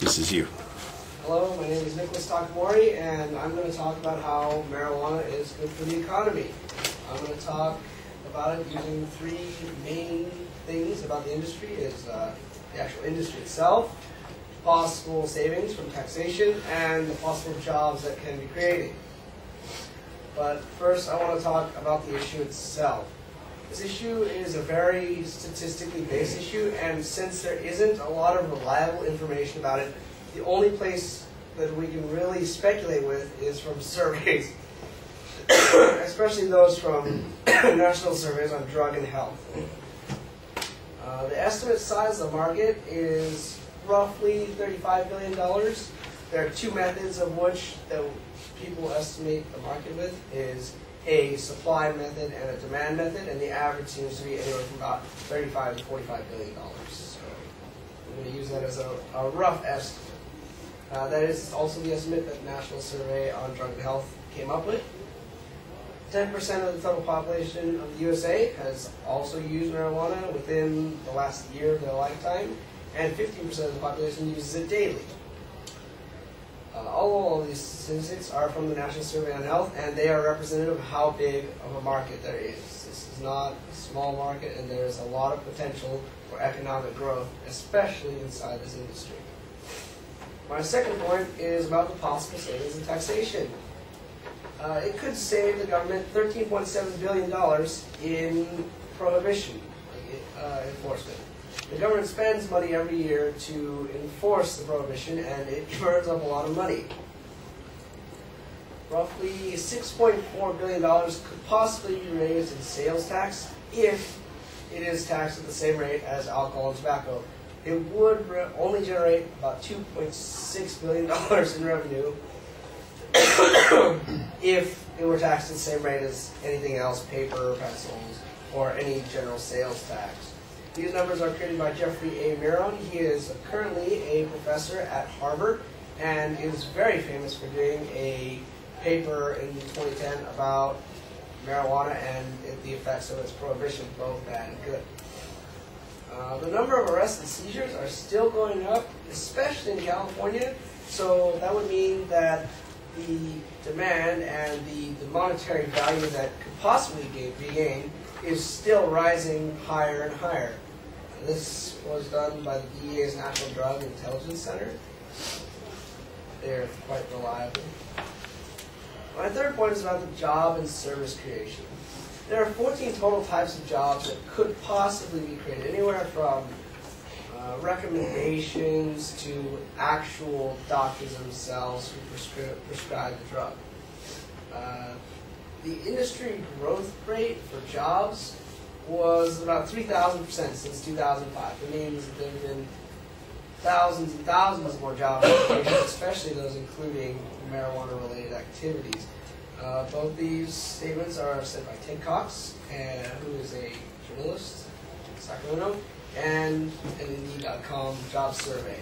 This is you. Hello, my name is Nicholas Takamori, and I'm going to talk about how marijuana is good for the economy. I'm going to talk about it using three main things about the industry: is the actual industry itself, possible savings from taxation, and the possible jobs that can be created. But first, I want to talk about the issue itself. This issue is a very statistically based issue, and since there isn't a lot of reliable information about it, the only place that we can really speculate with is from surveys, especially those from national surveys on drug and health. The estimate size of the market is roughly $35 billion. There are two methods of which that people estimate the market with: is a supply method and a demand method, and the average seems to be anywhere from about $35 to $45 billion. So I'm going to use that as a rough estimate. That is also the estimate that the National Survey on Drug and Health came up with. 10% of the total population of the USA has also used marijuana within the last year of their lifetime, and 15% of the population uses it daily. All of these statistics are from the National Survey on Health, and they are representative of how big of a market there is. This is not a small market, and there is a lot of potential for economic growth, especially inside this industry. My second point is about the possible savings in taxation. It could save the government $13.7 billion in prohibition enforcement. The government spends money every year to enforce the prohibition, and it burns up a lot of money. Roughly $6.4 billion could possibly be raised in sales tax if it is taxed at the same rate as alcohol and tobacco. It would only generate about $2.6 billion in revenue if it were taxed at the same rate as anything else, paper, pencils, or any general sales tax. These numbers are created by Jeffrey A. Miron. He is currently a professor at Harvard and is very famous for doing a paper in 2010 about marijuana and the effects of its prohibition, both bad and good. The number of arrests and seizures are still going up, especially in California, so that would mean that the demand and the monetary value that could possibly be gained is still rising higher and higher. This was done by the DEA's National Drug Intelligence Center. They're quite reliable. My third point is about the job and service creation. There are 14 total types of jobs that could possibly be created, anywhere from recommendations to actual doctors themselves who prescribe the drug. The industry growth rate for jobs was about 3,000% since 2005. It means that there have been thousands and thousands more job applications, especially those including marijuana-related activities. Both these statements are said by Ted Cox, who is a journalist in Sacramento, and an Indeed.com job survey.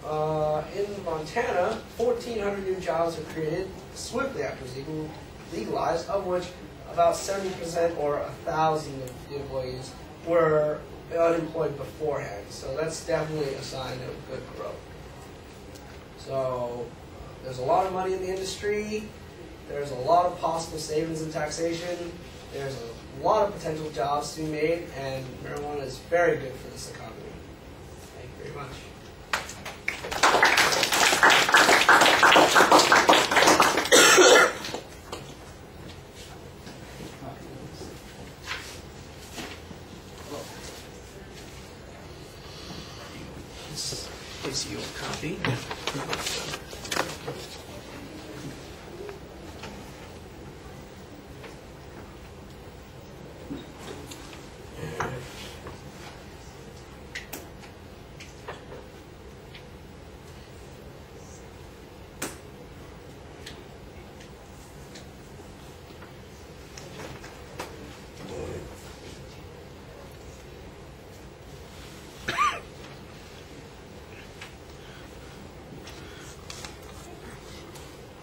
In Montana, 1,400 new jobs were created swiftly after it was legalized, of which about 70% or 1,000 of the employees were unemployed beforehand. So that's definitely a sign of good growth. So there's a lot of money in the industry. There's a lot of possible savings in taxation. There's a lot of potential jobs to be made, and marijuana is very good for this economy. Thank you very much. This is your copy.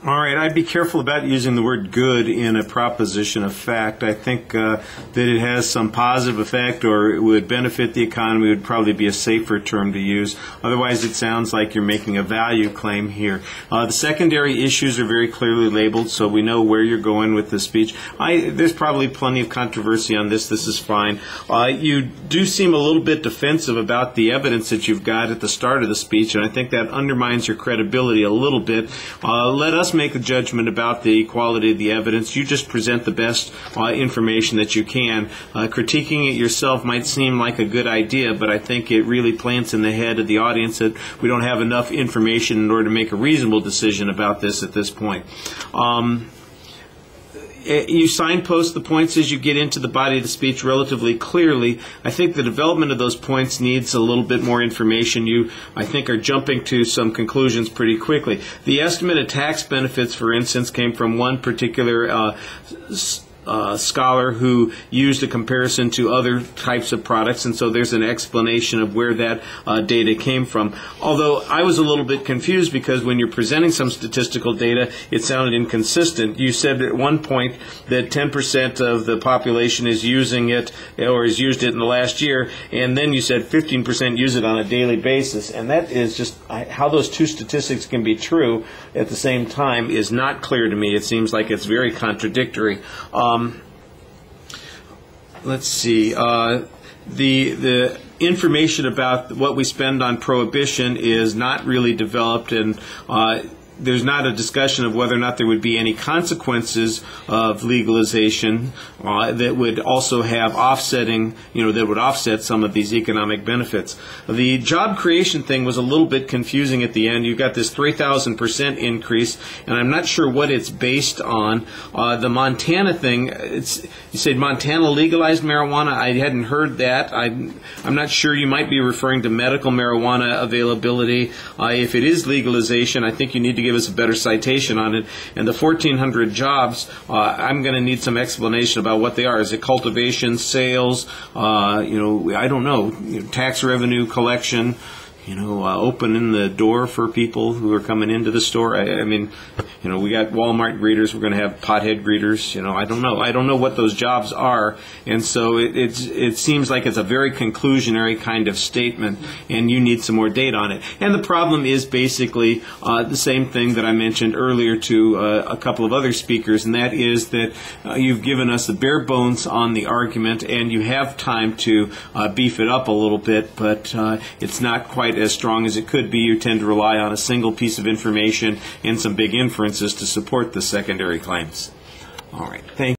All right, I'd be careful about using the word good in a proposition of fact. I think that it has some positive effect or it would benefit the economy would probably be a safer term to use. Otherwise, it sounds like you're making a value claim here. The secondary issues are very clearly labeled, so we know where you're going with the speech. There's probably plenty of controversy on this. This is fine. You do seem a little bit defensive about the evidence that you've got at the start of the speech, and I think that undermines your credibility a little bit. Let us make a judgment about the quality of the evidence. You just present the best information that you can. Critiquing it yourself might seem like a good idea, but I think it really plants in the head of the audience that we don't have enough information in order to make a reasonable decision about this at this point. You signpost the points as you get into the body of the speech relatively clearly. I think the development of those points needs a little bit more information. You, I think, are jumping to some conclusions pretty quickly. The estimate of tax benefits, for instance, came from one particular scholar who used a comparison to other types of products, and so there's an explanation of where that data came from. Although I was a little bit confused because when you're presenting some statistical data, it sounded inconsistent. You said at one point that 10% of the population is using it or has used it in the last year, and then you said 15% use it on a daily basis, and that is just how those two statistics can be true at the same time is not clear to me. It seems like it's very contradictory. Let's see. The information about what we spend on prohibition is not really developed, and there's not a discussion of whether or not there would be any consequences of legalization that would also have offsetting, that would offset some of these economic benefits. The job creation thing was a little bit confusing at the end. You've got this 3,000% increase, and I'm not sure what it's based on. The Montana thing, you said Montana legalized marijuana. I hadn't heard that. I'm not sure. You might be referring to medical marijuana availability. If it is legalization, I think you need to give us a better citation on it. And the 1,400 jobs, I'm going to need some explanation about what they are. Is it cultivation, sales, I don't know, tax revenue collection, opening the door for people who are coming into the store. I mean, we got Walmart greeters. We're going to have pothead greeters. I don't know. I don't know what those jobs are, and so it seems like it's a very conclusionary kind of statement, and you need some more data on it. And the problem is basically the same thing that I mentioned earlier to a couple of other speakers, and that is that you've given us the bare bones on the argument, and you have time to beef it up a little bit, but it's not quite as strong as it could be. You tend to rely on a single piece of information and some big inferences to support the secondary claims. All right. Thank you.